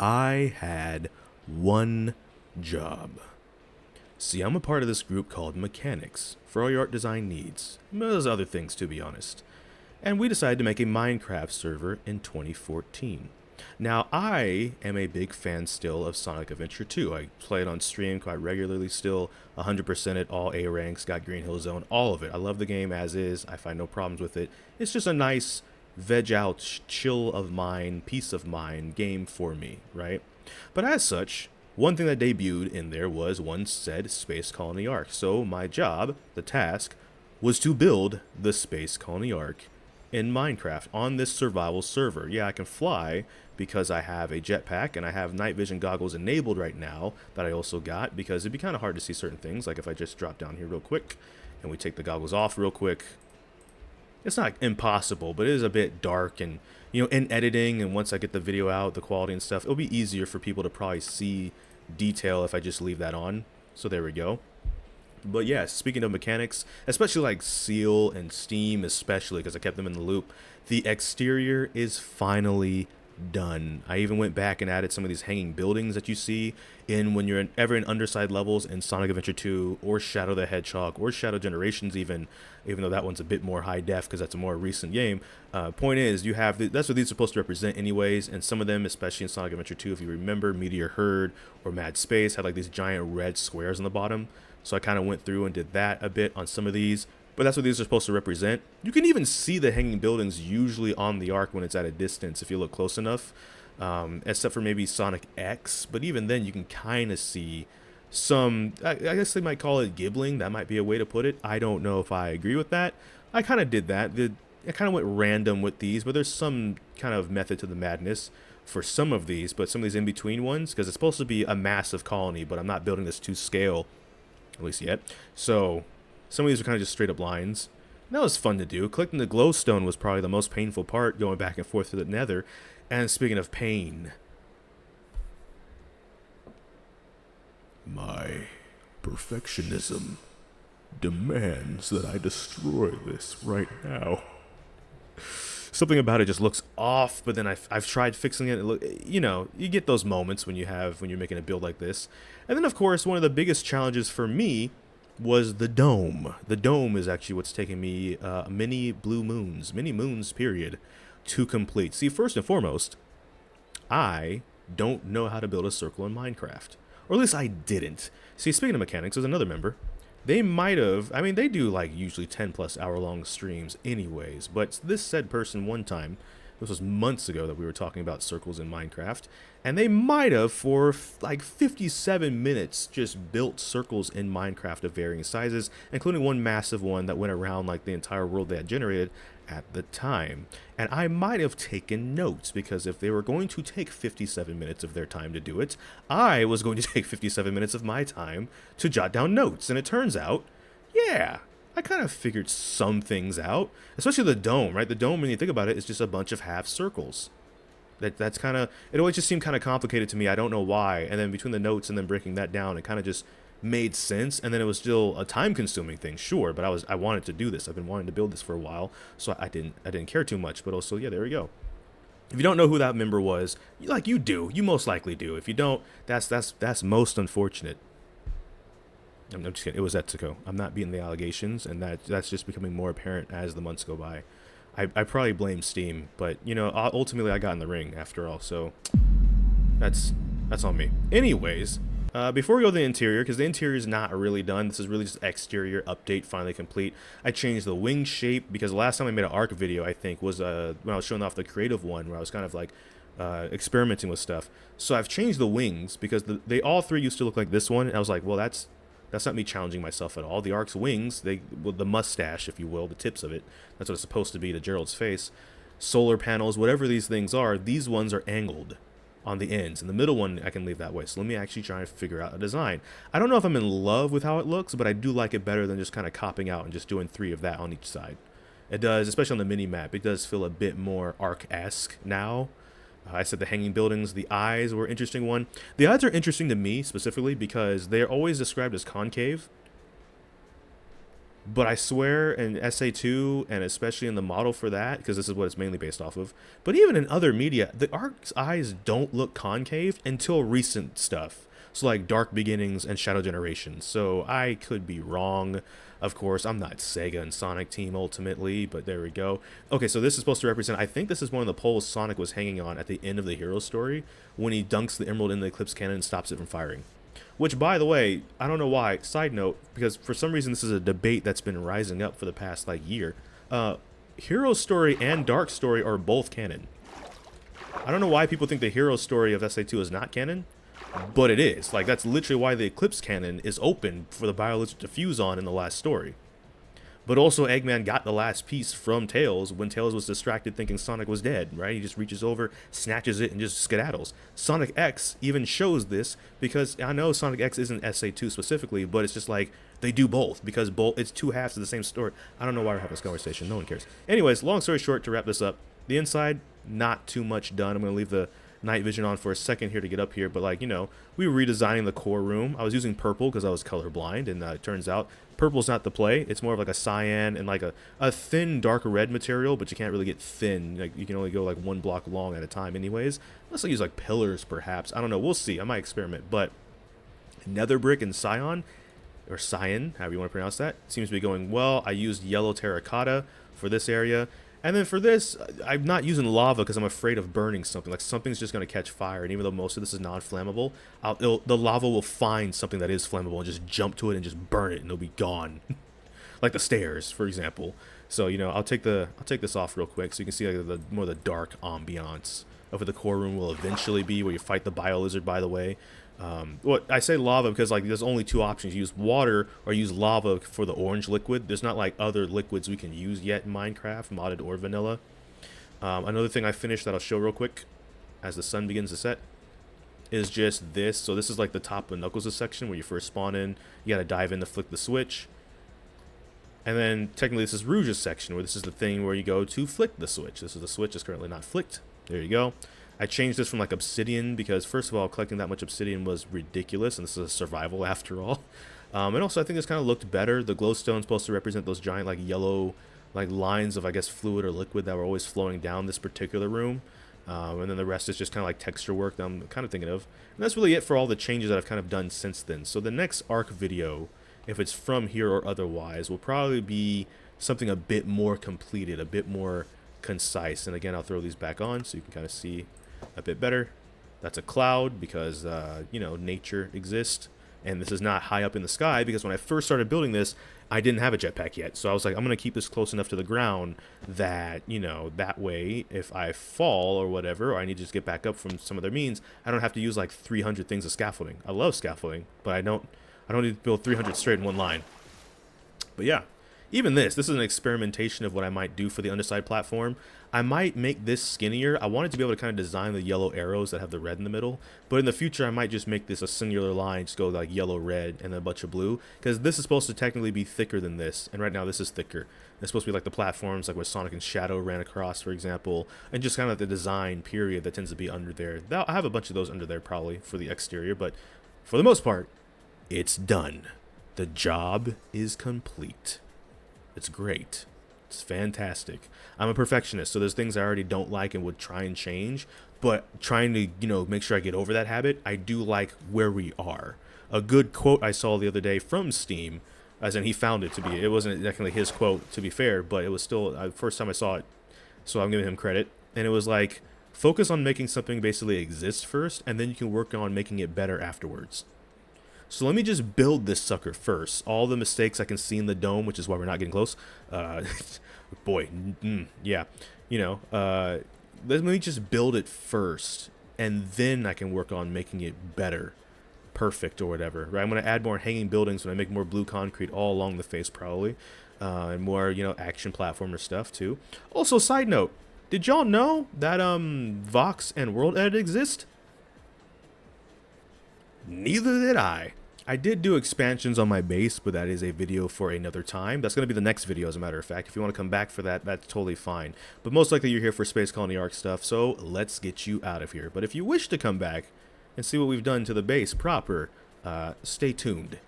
I had one job. See, I'm a part of this group called Mechanyx for all your art design needs. There's other things, to be honest. And we decided to make a Minecraft server in 2014. Now, I am a big fan still of Sonic Adventure 2. I play it on stream quite regularly still, 100% it, all A ranks, got Green Hill Zone, all of it. I love the game as is. I find no problems with it. It's just a nice veg out, chill of mind, peace of mind game for me, right? But as such, one thing that debuted in there was one said Space Colony ARK. So my job, the task, was to build the Space Colony ARK in Minecraft on this survival server. Yeah, I can fly because I have a jetpack and I have night vision goggles enabled right now that I also got because it'd be kind of hard to see certain things. Like if I just drop down here real quick and we take the goggles off real quick, it's not impossible, but it is a bit dark, and you know, in editing and once I get the video out, the quality and stuff, it'll be easier for people to probably see detail if I just leave that on. So there we go. But yeah, speaking of mechanics, especially like Seal and Steam, especially because I kept them in the loop, the exterior is finally done. I even went back and added some of these hanging buildings that you see in when you're ever in underside levels in Sonic Adventure 2 or Shadow the Hedgehog or Shadow Generations even though that one's a bit more high def because that's a more recent game. Point is, you have that's what these are supposed to represent anyways, and some of them, especially in Sonic Adventure 2, if you remember, Meteor Herd or Mad Space had like these giant red squares on the bottom. So I kind of went through and did that a bit on some of these, but that's what these are supposed to represent. You can even see the hanging buildings usually on the Ark when it's at a distance if you look close enough, except for maybe Sonic X, but even then you can kind of see some, I guess they might call it gibbling, that might be a way to put it. I don't know if I agree with that. I kind of did that. I kind of went random with these, but there's some kind of method to the madness for some of these, but some of these in-between ones, because it's supposed to be a massive colony, but I'm not building this to scale, at least yet. So some of these are kind of just straight up lines. And that was fun to do. Collecting the glowstone was probably the most painful part, going back and forth through the nether. And speaking of pain, my perfectionism demands that I destroy this right now. Something about it just looks off, but then I've tried fixing it. You know, you get those moments when you're making a build like this. And then, of course, one of the biggest challenges for me was the dome. The dome is actually what's taking me many moons, period, to complete. See, first and foremost, I don't know how to build a circle in Minecraft. Or at least I didn't. See, speaking of mechanics, there's another member. They might have, I mean, they do like usually 10+ hour long streams anyways, but this said person one time, this was months ago that we were talking about circles in Minecraft, and they might have for like 57 minutes just built circles in Minecraft of varying sizes, including one massive one that went around like the entire world they had generated at the time. And I might have taken notes, because if they were going to take 57 minutes of their time to do it, I was going to take 57 minutes of my time to jot down notes. And it turns out, yeah, I kind of figured some things out, especially the dome, right? The dome, when you think about it, is just a bunch of half circles. That's kind of, it always just seemed kind of complicated to me. I don't know why. And then between the notes and then breaking that down, it kind of just made sense. And then it was still a time-consuming thing, sure, but I wanted to do this. I've been wanting to build this for a while, so I didn't care too much. But also, yeah, there we go. If you don't know who that member was, like, you do, you most likely do. If you don't, that's most unfortunate. I'm just kidding. It was Etsuko. I'm not beating the allegations, and that's just becoming more apparent as the months go by. I probably blame Steam, but you know, ultimately I got in the ring after all, so that's on me. Anyways, before we go to the interior, because the interior is not really done, this is really just exterior update finally complete. I changed the wing shape, because the last time I made an ARK video, I think, was when I was showing off the creative one, where I was kind of like experimenting with stuff. So I've changed the wings, because they all three used to look like this one, and I was like, well, that's not me challenging myself at all. The ARK's wings, the mustache, if you will, the tips of it, that's what it's supposed to be to Gerald's face. Solar panels, whatever these things are, these ones are angled on the ends. And the middle one, I can leave that way. So let me actually try and figure out a design. I don't know if I'm in love with how it looks, but I do like it better than just kind of copping out and just doing 3 of that on each side. It does, especially on the mini-map, it does feel a bit more ARK-esque now. I said the hanging buildings, the eyes were an interesting one. The eyes are interesting to me specifically because they're always described as concave. But I swear in SA2, and especially in the model for that, because this is what it's mainly based off of, but even in other media, the Ark's eyes don't look concave until recent stuff. So like Dark Beginnings and Shadow Generations. So I could be wrong. Of course, I'm not Sega and Sonic Team ultimately, but there we go. Okay, so this is supposed to represent, I think this is one of the poles Sonic was hanging on at the end of the hero story when he dunks the emerald in the Eclipse Cannon and stops it from firing. Which, by the way, I don't know why, side note, because for some reason this is a debate that's been rising up for the past, like, year. Hero Story and Dark Story are both canon. I don't know why people think the Hero Story of SA2 is not canon, but it is. Like, that's literally why the Eclipse Cannon is open for the Biolizard to fuse on in the last story. But also, Eggman got the last piece from Tails when Tails was distracted thinking Sonic was dead, right? He just reaches over, snatches it, and just skedaddles. Sonic X even shows this because I know Sonic X isn't SA2 specifically, but it's just like they do both because both it's two halves of the same story. I don't know why we're having this conversation. No one cares. Anyways, long story short, to wrap this up, the inside, not too much done. I'm going to leave the night vision on for a second here to get up here, but like, you know, we were redesigning the core room. I was using purple because I was colorblind, and it turns out purple's not the play. It's more of like a cyan and like a thin dark red material, but you can't really get thin. Like, you can only go like one block long at a time anyways, unless I use like pillars perhaps. I don't know, we'll see. I might experiment. But nether brick and cyan, or cyan, however you want to pronounce that, seems to be going well. I used yellow terracotta for this area. And then for this, I'm not using lava because I'm afraid of burning something. Like, something's just going to catch fire. And even though most of this is non-flammable, the lava will find something that is flammable and just jump to it and just burn it, and it'll be gone. Like the stairs, for example. So, you know, I'll take this off real quick so you can see like more the dark ambiance of what the core room will eventually be, where you fight the Biolizard, by the way. Well, I say lava because like there's only two options: use water or use lava for the orange liquid. There's not like other liquids we can use yet in Minecraft, modded or vanilla. Another thing I finished that I'll show real quick as the sun begins to set is just this. So this is like the top of Knuckles' section where you first spawn in. You gotta dive in to flick the switch. And then technically this is Rouge's section, where this is the thing where you go to flick the switch. This is the switch is currently not flicked. There you go. I changed this from like obsidian because first of all, collecting that much obsidian was ridiculous, and this is a survival after all. And also I think this kind of looked better. The glowstone's supposed to represent those giant like yellow like lines of, I guess, fluid or liquid that were always flowing down this particular room. And then the rest is just kind of like texture work that I'm kind of thinking of. And that's really it for all the changes that I've kind of done since then. So the next ARK video, if it's from here or otherwise, will probably be something a bit more completed, a bit more concise. And again, I'll throw these back on so you can kind of see a bit better. That's a cloud because, you know, nature exists. And this is not high up in the sky because when I first started building this, I didn't have a jetpack yet. So I was like, I'm going to keep this close enough to the ground that, you know, that way if I fall or whatever, or I need to just get back up from some other means, I don't have to use like 300 things of scaffolding. I love scaffolding, but I don't need to build 300 straight in one line. But yeah, even this is an experimentation of what I might do for the underside platform. I might make this skinnier. I wanted to be able to kind of design the yellow arrows that have the red in the middle. But in the future, I might just make this a singular line, just go like yellow, red, and then a bunch of blue. Because this is supposed to technically be thicker than this. And right now, this is thicker. It's supposed to be like the platforms, like where Sonic and Shadow ran across, for example. And just kind of the design period that tends to be under there. I have a bunch of those under there probably for the exterior. But for the most part, it's done. The job is complete. It's great. It's fantastic. I'm a perfectionist, so there's things I already don't like and would try and change, but trying to, you know, make sure I get over that habit, I do like where we are. A good quote I saw the other day from Steam, as in he found it to be, it wasn't technically his quote, to be fair, but it was still, first time I saw it, so I'm giving him credit, and it was like, focus on making something basically exist first, and then you can work on making it better afterwards. So let me just build this sucker first. All the mistakes I can see in the dome, which is why we're not getting close. Boy, yeah. You know, let me just build it first, and then I can work on making it better, perfect, or whatever. Right? I'm going to add more hanging buildings when I make more blue concrete all along the face, probably. And more, you know, action platformer stuff, too. Also, side note, did y'all know that Vox and World Edit exist? Neither did I. I did do expansions on my base, but that is a video for another time. That's going to be the next video, as a matter of fact. If you want to come back for that, that's totally fine. But most likely you're here for Space Colony ARK stuff, so let's get you out of here. But if you wish to come back and see what we've done to the base proper, stay tuned.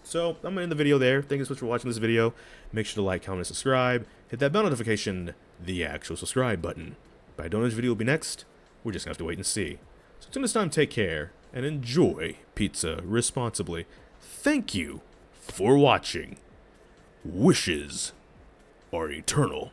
So I'm gonna end the video there. Thank you so much for watching this video. Make sure to like, comment, and subscribe. Hit that bell notification, the actual subscribe button. But I don't know which video will be next. We're just gonna have to wait and see. So until this time, take care and enjoy pizza responsibly. Thank you for watching. Wishes are eternal.